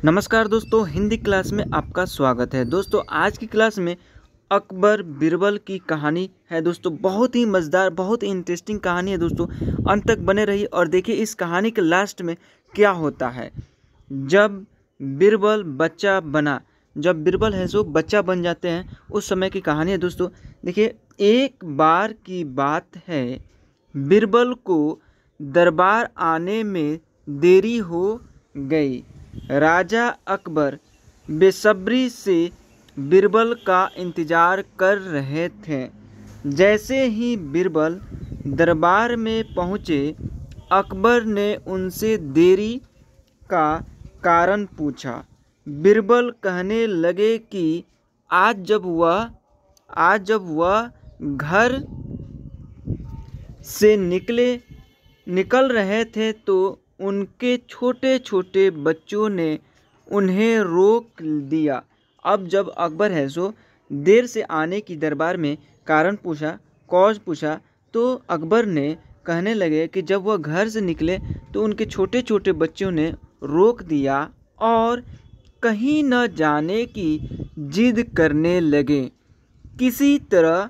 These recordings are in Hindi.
नमस्कार दोस्तों, हिंदी क्लास में आपका स्वागत है। दोस्तों आज की क्लास में अकबर बीरबल की कहानी है। दोस्तों बहुत ही मज़ेदार, बहुत ही इंटरेस्टिंग कहानी है। दोस्तों अंत तक बने रहिए और देखिए इस कहानी के लास्ट में क्या होता है। जब बीरबल बच्चा बना, जब बीरबल है सो बच्चा बन जाते हैं, उस समय की कहानी है। दोस्तों देखिए, एक बार की बात है, बीरबल को दरबार आने में देरी हो गई। राजा अकबर बेसब्री से बीरबल का इंतज़ार कर रहे थे। जैसे ही बीरबल दरबार में पहुँचे, अकबर ने उनसे देरी का कारण पूछा। बीरबल कहने लगे कि आज जब वह घर से निकल रहे थे तो उनके छोटे छोटे बच्चों ने उन्हें रोक दिया। अब जब अकबर है सो देर से आने की दरबार में कारण पूछा, कॉज पूछा, तो अकबर ने कहने लगे कि जब वह घर से निकले तो उनके छोटे छोटे बच्चों ने रोक दिया और कहीं न जाने की जिद करने लगे। किसी तरह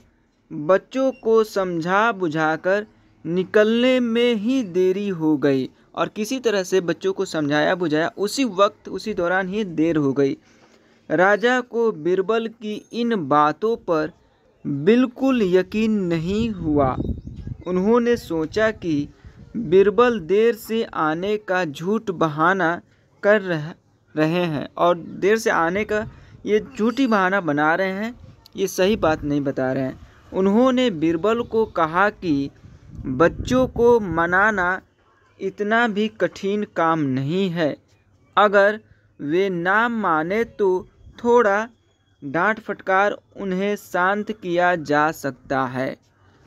बच्चों को समझा बुझाकर निकलने में ही देरी हो गई और किसी तरह से बच्चों को समझाया बुझाया उसी दौरान ही देर हो गई। राजा को बीरबल की इन बातों पर बिल्कुल यकीन नहीं हुआ। उन्होंने सोचा कि बीरबल देर से आने का झूठ बहाना कर रहे हैं और देर से आने का ये झूठी बहाना बना रहे हैं, ये सही बात नहीं बता रहे हैं। उन्होंने बीरबल को कहा कि बच्चों को मनाना इतना भी कठिन काम नहीं है। अगर वे ना माने तो थोड़ा डांट फटकार उन्हें शांत किया जा सकता है।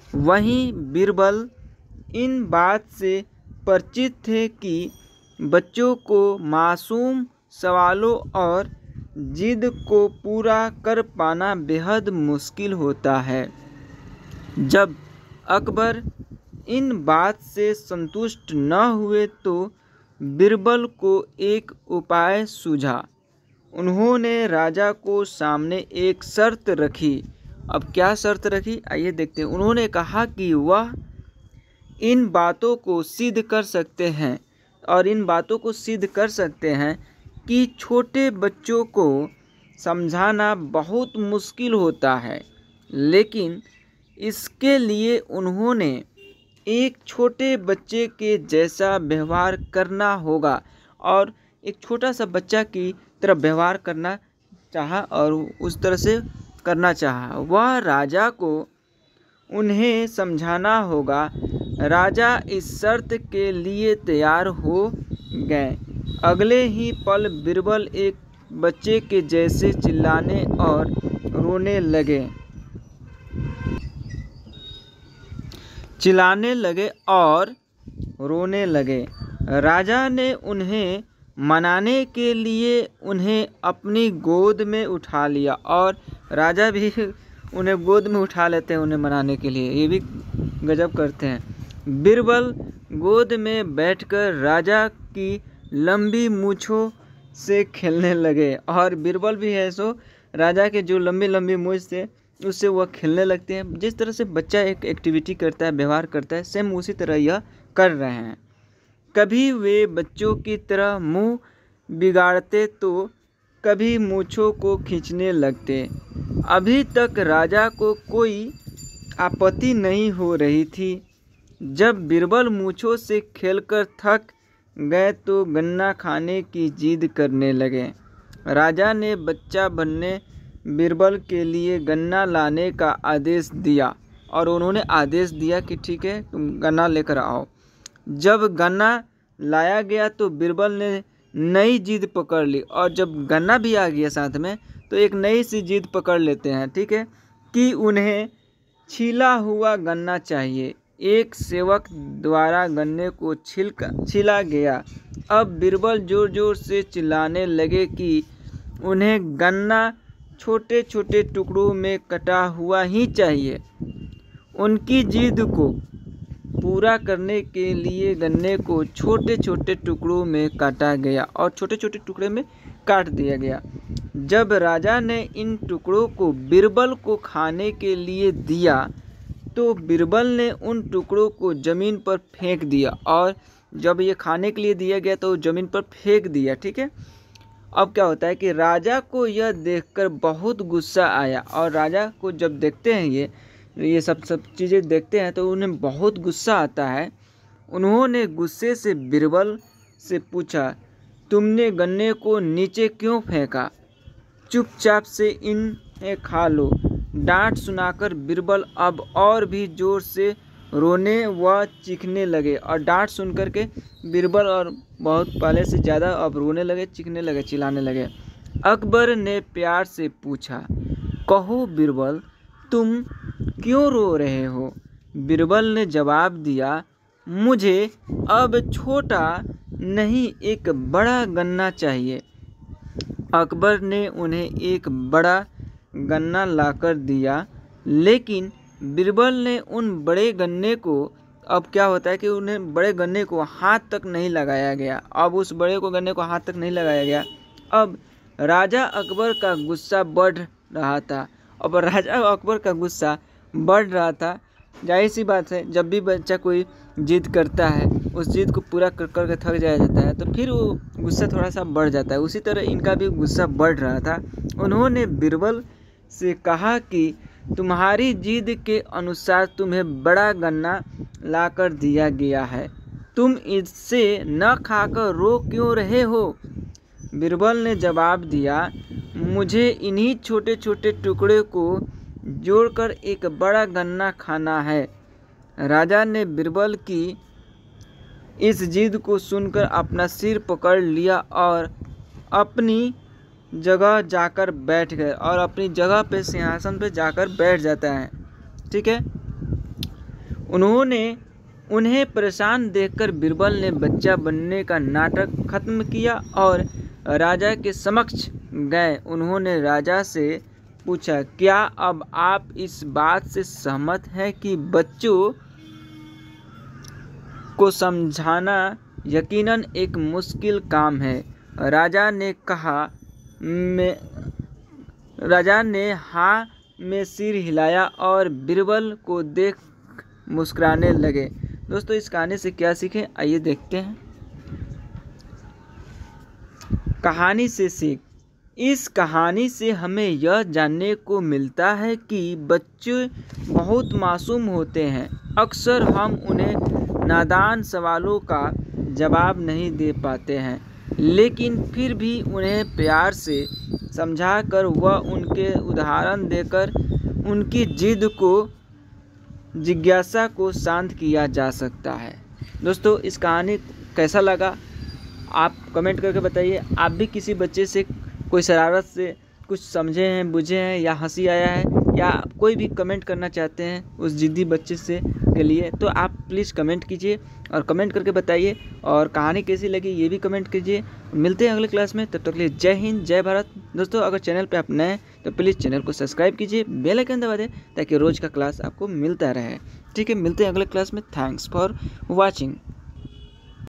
वहीं बीरबल इन बात से परिचित थे कि बच्चों को मासूम सवालों और जिद को पूरा कर पाना बेहद मुश्किल होता है। जब अकबर इन बात से संतुष्ट न हुए तो बीरबल को एक उपाय सूझा। उन्होंने राजा को सामने एक शर्त रखी। अब क्या शर्त रखी, आइए देखते हैं। उन्होंने कहा कि वह इन बातों को सिद्ध कर सकते हैं कि छोटे बच्चों को समझाना बहुत मुश्किल होता है, लेकिन इसके लिए उन्होंने एक छोटे बच्चे के जैसा व्यवहार करना होगा और एक छोटा सा बच्चा की तरह व्यवहार करना चाहा और उस तरह से करना चाहा। वह राजा को उन्हें समझाना होगा। राजा इस शर्त के लिए तैयार हो गए। अगले ही पल बीरबल एक बच्चे के जैसे चिल्लाने और रोने लगे। राजा ने उन्हें मनाने के लिए उन्हें अपनी गोद में उठा लिया और राजा भी उन्हें गोद में उठा लेते हैं उन्हें मनाने के लिए, ये भी गजब करते हैं। बीरबल गोद में बैठकर राजा की लंबी मूँछों से खेलने लगे और बीरबल भी है सो राजा के जो लंबी लंबी मूँछ थे उससे वह खेलने लगते हैं। जिस तरह से बच्चा एक एक्टिविटी करता है, व्यवहार करता है, सेम उसी तरह यह कर रहे हैं। कभी वे बच्चों की तरह मुंह बिगाड़ते तो कभी मूँछों को खींचने लगते। अभी तक राजा को कोई आपत्ति नहीं हो रही थी। जब बीरबल मूँछों से खेलकर थक गए तो गन्ना खाने की जिद करने लगे। राजा ने बच्चा बनने बीरबल के लिए गन्ना लाने का आदेश दिया और उन्होंने आदेश दिया कि ठीक है, तुम गन्ना लेकर आओ। जब गन्ना लाया गया तो बीरबल ने नई जिद पकड़ ली और जब गन्ना भी आ गया साथ में तो एक नई सी जिद पकड़ लेते हैं, ठीक है, कि उन्हें छीला हुआ गन्ना चाहिए। एक सेवक द्वारा गन्ने को छीला गया। अब बीरबल जोर जोर से चिल्लाने लगे कि उन्हें गन्ना छोटे छोटे टुकड़ों में कटा हुआ ही चाहिए। उनकी जिद को पूरा करने के लिए गन्ने को छोटे छोटे टुकड़ों में काटा गया और छोटे छोटे टुकड़े में काट दिया गया। जब राजा ने इन टुकड़ों को बीरबल को खाने के लिए दिया तो बीरबल ने उन टुकड़ों को ज़मीन पर फेंक दिया, और जब ये खाने के लिए दिया गया तो ज़मीन पर फेंक दिया। ठीक है। अब क्या होता है कि राजा को यह देखकर बहुत गुस्सा आया, और राजा को जब देखते हैं ये सब चीज़ें देखते हैं तो उन्हें बहुत गुस्सा आता है। उन्होंने गुस्से से बीरबल से पूछा, तुमने गन्ने को नीचे क्यों फेंका? चुपचाप से इन्हें खा लो। डांट सुनाकर बीरबल अब और भी जोर से रोने व चीखने लगे, और डांट सुन कर के बीरबल और बहुत पहले से ज़्यादा अब रोने लगे, चीखने लगे, चिल्लाने लगे। अकबर ने प्यार से पूछा, कहो बीरबल, तुम क्यों रो रहे हो? बीरबल ने जवाब दिया, मुझे अब छोटा नहीं एक बड़ा गन्ना चाहिए। अकबर ने उन्हें एक बड़ा गन्ना लाकर दिया, लेकिन बीरबल ने उन बड़े गन्ने को, अब क्या होता है कि उन्हें बड़े गन्ने को हाथ तक नहीं लगाया गया। अब उस बड़े को गन्ने को हाथ तक नहीं लगाया गया। अब राजा अकबर का गुस्सा बढ़ रहा था। अब राजा अकबर का गुस्सा बढ़ रहा था। जाहिर सी बात है, जब भी बच्चा कोई जिद करता है, उस जिद को पूरा कर कर के थक जाता है तो फिर वो गुस्सा थोड़ा सा बढ़ जाता है। उसी तरह इनका भी गुस्सा बढ़ रहा था। उन्होंने बीरबल से कहा कि तुम्हारी जिद के अनुसार तुम्हें बड़ा गन्ना लाकर दिया गया है, तुम इससे न खाकर रो क्यों रहे हो? बीरबल ने जवाब दिया, मुझे इन्हीं छोटे छोटे टुकड़े को जोड़कर एक बड़ा गन्ना खाना है। राजा ने बीरबल की इस जिद को सुनकर अपना सिर पकड़ लिया और अपनी जगह जाकर बैठ गए, और अपनी जगह पे सिंहासन पे जाकर बैठ जाता है। ठीक है। उन्हें परेशान देखकर बीरबल ने बच्चा बनने का नाटक खत्म किया और राजा के समक्ष गए। उन्होंने राजा से पूछा, क्या अब आप इस बात से सहमत हैं कि बच्चों को समझाना यकीनन एक मुश्किल काम है? राजा ने हाँ में सिर हिलाया और बीरबल को देख मुस्कुराने लगे। दोस्तों, इस कहानी से क्या सीखें, आइए देखते हैं। कहानी से सीख। इस कहानी से हमें यह जानने को मिलता है कि बच्चे बहुत मासूम होते हैं। अक्सर हम उन्हें नादान सवालों का जवाब नहीं दे पाते हैं, लेकिन फिर भी उन्हें प्यार से समझाकर व उनके उदाहरण देकर उनकी जिद को, जिज्ञासा को शांत किया जा सकता है। दोस्तों, इस कहानी कैसा लगा आप कमेंट करके बताइए। आप भी किसी बच्चे से कोई शरारत से कुछ समझे हैं, बुझे हैं, या हंसी आया है, या कोई भी कमेंट करना चाहते हैं उस जिद्दी बच्चे से के लिए, तो आप प्लीज़ कमेंट कीजिए और कमेंट करके बताइए। और कहानी कैसी लगी ये भी कमेंट कीजिए। मिलते हैं अगले क्लास में, तब तक के लिए जय हिंद, जय भारत। दोस्तों, अगर चैनल पे आप नए हैं तो प्लीज़ चैनल को सब्सक्राइब कीजिए, बेल आइकन दबा दें ताकि रोज़ का क्लास आपको मिलता रहे। ठीक है, मिलते हैं अगले क्लास में। Thanks for watching.